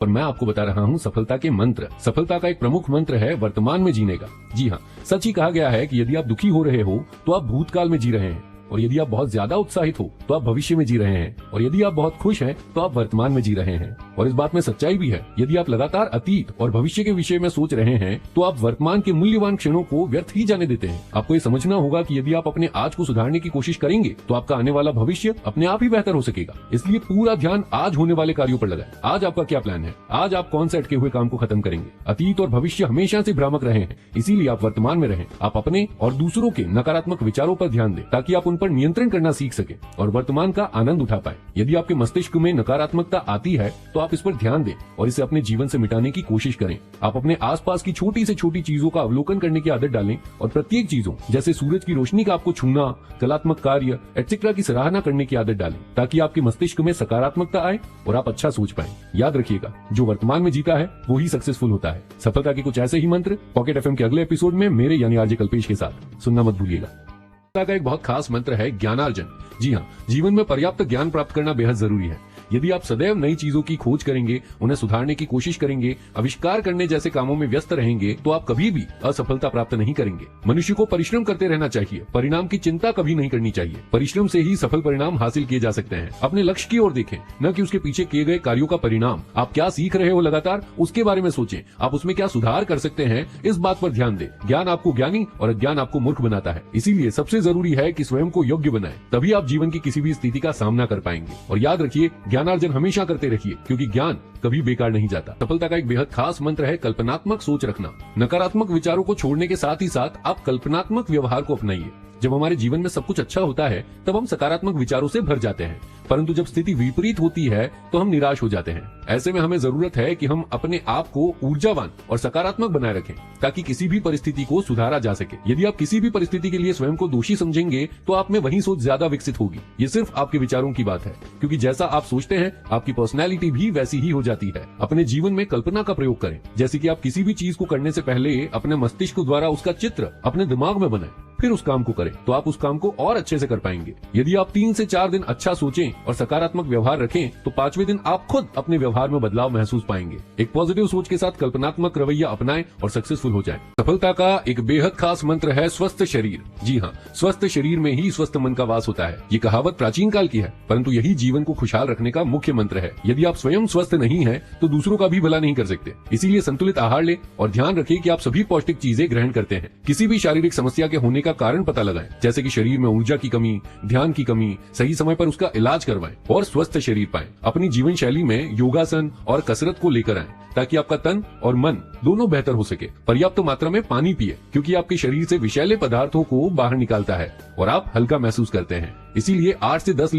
और मैं आपको बता रहा हूँ सफलता के मंत्र। सफलता का एक प्रमुख मंत्र है वर्तमान में जीने का। जी हाँ, सच ही कहा गया है कि यदि आप दुखी हो रहे हो तो आप भूतकाल में जी रहे हैं, और यदि आप बहुत ज्यादा उत्साहित हो तो आप भविष्य में जी रहे हैं, और यदि आप बहुत खुश हैं तो आप वर्तमान में जी रहे हैं। और इस बात में सच्चाई भी है, यदि आप लगातार अतीत और भविष्य के विषय में सोच रहे हैं तो आप वर्तमान के मूल्यवान क्षणों को व्यर्थ ही जाने देते हैं। आपको ये समझना होगा कि यदि आप अपने आज को सुधारने की कोशिश करेंगे तो आपका आने वाला भविष्य अपने आप ही बेहतर हो सकेगा। इसलिए पूरा ध्यान आज होने वाले कार्यों पर लगाएं। आज आपका क्या प्लान है? आज आप कौन से अटके हुए काम को खत्म करेंगे? अतीत और भविष्य हमेशा से भ्रामक रहे हैं, इसीलिए आप वर्तमान में रहें। आप अपने और दूसरों के नकारात्मक विचारों पर ध्यान दें ताकि आप उन पर नियंत्रण करना सीख सके और वर्तमान का आनंद उठा पाए। यदि आपके मस्तिष्क में नकारात्मकता आती है तो आप इस पर ध्यान दें और इसे अपने जीवन से मिटाने की कोशिश करें। आप अपने आसपास की छोटी से छोटी चीजों का अवलोकन करने की आदत डालें और प्रत्येक चीजों जैसे सूरज की रोशनी का आपको छूना, कलात्मक कार्य एटसेट्रा की सराहना करने की आदत डालें ताकि आपके मस्तिष्क में सकारात्मकता आए और आप अच्छा सोच पाएं। याद रखिएगा, जो वर्तमान में जीता है वो ही सक्सेसफुल होता है। सफलता के कुछ ऐसे ही मंत्र पॉकेट एफएम के अगले एपिसोड में मेरे यानी आरजे कल्पेश के साथ सुनना मत भूलिएगा। का एक बहुत खास मंत्र है ज्ञानार्जन। जी हाँ, जीवन में पर्याप्त ज्ञान प्राप्त करना बेहद जरूरी है। यदि आप सदैव नई चीजों की खोज करेंगे, उन्हें सुधारने की कोशिश करेंगे, आविष्कार करने जैसे कामों में व्यस्त रहेंगे तो आप कभी भी असफलता प्राप्त नहीं करेंगे। मनुष्य को परिश्रम करते रहना चाहिए, परिणाम की चिंता कभी नहीं करनी चाहिए। परिश्रम से ही सफल परिणाम हासिल किए जा सकते हैं। अपने लक्ष्य की ओर देखें, न कि उसके पीछे किए गए कार्यों का परिणाम। आप क्या सीख रहे हो लगातार उसके बारे में सोचें। आप उसमें क्या सुधार कर सकते हैं इस बात पर ध्यान दें। ज्ञान आपको ज्ञानी और अज्ञान आपको मूर्ख बनाता है। इसीलिए सबसे जरूरी है कि स्वयं को योग्य बनाएं, तभी आप जीवन की किसी भी स्थिति का सामना कर पाएंगे। और याद रखिए, ज्ञानार्जन हमेशा करते रहिए क्योंकि ज्ञान कभी बेकार नहीं जाता। सफलता का एक बेहद खास मंत्र है कल्पनात्मक सोच रखना। नकारात्मक विचारों को छोड़ने के साथ ही साथ आप कल्पनात्मक व्यवहार को अपनाइए। जब हमारे जीवन में सब कुछ अच्छा होता है तब हम सकारात्मक विचारों से भर जाते हैं, परंतु जब स्थिति विपरीत होती है तो हम निराश हो जाते हैं। ऐसे में हमें जरूरत है कि हम अपने आप को ऊर्जावान और सकारात्मक बनाए रखें ताकि किसी भी परिस्थिति को सुधारा जा सके। यदि आप किसी भी परिस्थिति के लिए स्वयं को दोषी समझेंगे तो आप में वही सोच ज्यादा विकसित होगी। ये सिर्फ आपके विचारों की बात है, क्योंकि जैसा आप सोचते हैं आपकी पर्सनैलिटी भी वैसी ही हो जाती है। अपने जीवन में कल्पना का प्रयोग करें, जैसे कि आप किसी भी चीज को करने से पहले अपने मस्तिष्क द्वारा उसका चित्र अपने दिमाग में बनाएं, फिर उस काम को करें तो आप उस काम को और अच्छे से कर पाएंगे। यदि आप 3 से 4 दिन अच्छा सोचें और सकारात्मक व्यवहार रखें तो 5वें दिन आप खुद अपने व्यवहार में बदलाव महसूस पाएंगे। एक पॉजिटिव सोच के साथ कल्पनात्मक रवैया अपनाएं और सक्सेसफुल हो जाएं। सफलता का एक बेहद खास मंत्र है स्वस्थ शरीर। जी हाँ, स्वस्थ शरीर में ही स्वस्थ मन का वास होता है। ये कहावत प्राचीन काल की है, परंतु यही जीवन को खुशहाल रखने का मुख्य मंत्र है। यदि आप स्वयं स्वस्थ नहीं है तो दूसरों का भी भला नहीं कर सकते। इसीलिए संतुलित आहार लें और ध्यान रखें कि आप सभी पौष्टिक चीजें ग्रहण करते हैं। किसी भी शारीरिक समस्या के होने का कारण पता लगाएं, जैसे कि शरीर में ऊर्जा की कमी, ध्यान की कमी। सही समय पर उसका इलाज करवाएं और स्वस्थ शरीर पाएं। अपनी जीवन शैली में योगासन और कसरत को लेकर आएं ताकि आपका तन और मन दोनों बेहतर हो सके। पर्याप्त मात्रा में पानी पिए क्योंकि आपके शरीर से विषैले पदार्थों को बाहर निकालता है और आप हल्का महसूस करते हैं। इसीलिए 8 से 10 लीटर